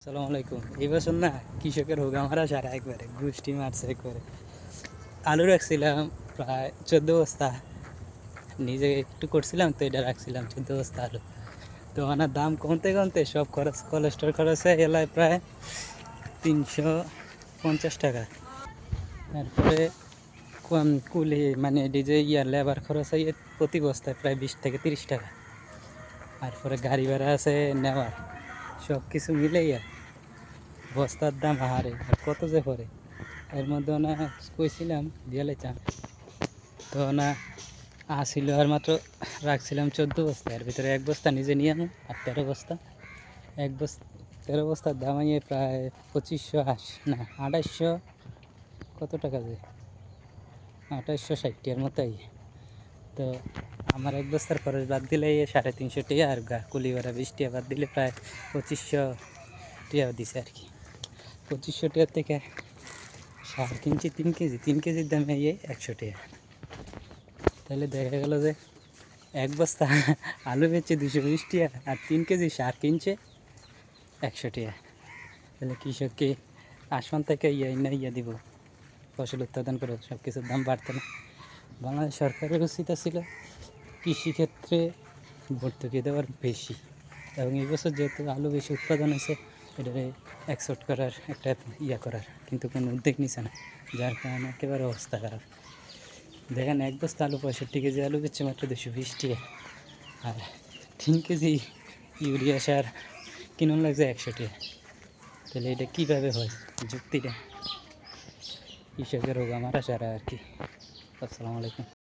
আসসালামু আলাইকুম। এই বছর না কৃষকের হোগা মারা সারা একবারে গোষ্ঠী মারছে একবারে। আলু রাখছিলাম প্রায় 14 বস্তা, নিজে একটু করছিলাম তো এটা রাখছিলাম 14 বস্তা আলু। তো আমার দাম কমতে কমতে সব খরচ কোলেস্টোর খরচে এলায় প্রায় 350 টাকা। তারপরে কুলি মানে ডিজে লেবার খরচ হয় প্রতি বস্তায় প্রায় 20 থেকে 30 টাকা। তারপরে গাড়ি ভাড়া আছে নেওয়ার, সব কিছু মিলেই বস্তার দাম হারে আর কত যে পড়ে। এর মধ্যে না কইছিলাম দিয়ে লাইতাম, তো না আসিল আর মাত্র রাখছিলাম 14 বস্তা, এর ভিতরে 1 বস্তা নিজে নিয়ে আনো আর 13 বস্তা। 13 বস্তার দাম আইয়ে প্রায় 2580 না 2800 কত টাকা যে 2860 এর মতোই। তো আমার 1 বস্তার খরচ বাদ দিলে 350 টাকা, আর কুলি ভাড়া 20 টাকা বাদ দিলে প্রায় 2500 টাকা দিছে আর কি। 2500 টাকার থেকে সার কিনছি 3 কেজি, 3 কেজির দামে 100 টাকা। তাহলে দেখা গেল যে 1 বস্তা আলু বেচছে 220 টাকা আর 3 কেজি সার কিনছে 100 টাকা। তাহলে কৃষককে আসমান থেকে দিব ফসল উৎপাদন করে, সব কিছুর দাম বাড়তে না। বাংলাদেশ সরকারের উচিত ছিল কৃষিক্ষেত্রে ভর্তুকি দেওয়ার বেশি, এবং এই বছর যেহেতু আলু বেশি উৎপাদন হয়েছে এটারে এক্সপোর্ট করার একটা করার, কিন্তু কোনো উদ্যোগ নিছে না, যার কারণে একেবারে অবস্থা খারাপ। দেখেন 1 বস্তা আলু 65 কেজি আলু বেচছে মাত্র 220 টাকা, আর 3 কেজি ইউরিয়া সার কিনুন লাগছে 100 টাকা। তাহলে এটা কীভাবে হয় যুক্তিটা? কৃষকের রোগ আমার সারা আর কি। আসসালামু আলাইকুম।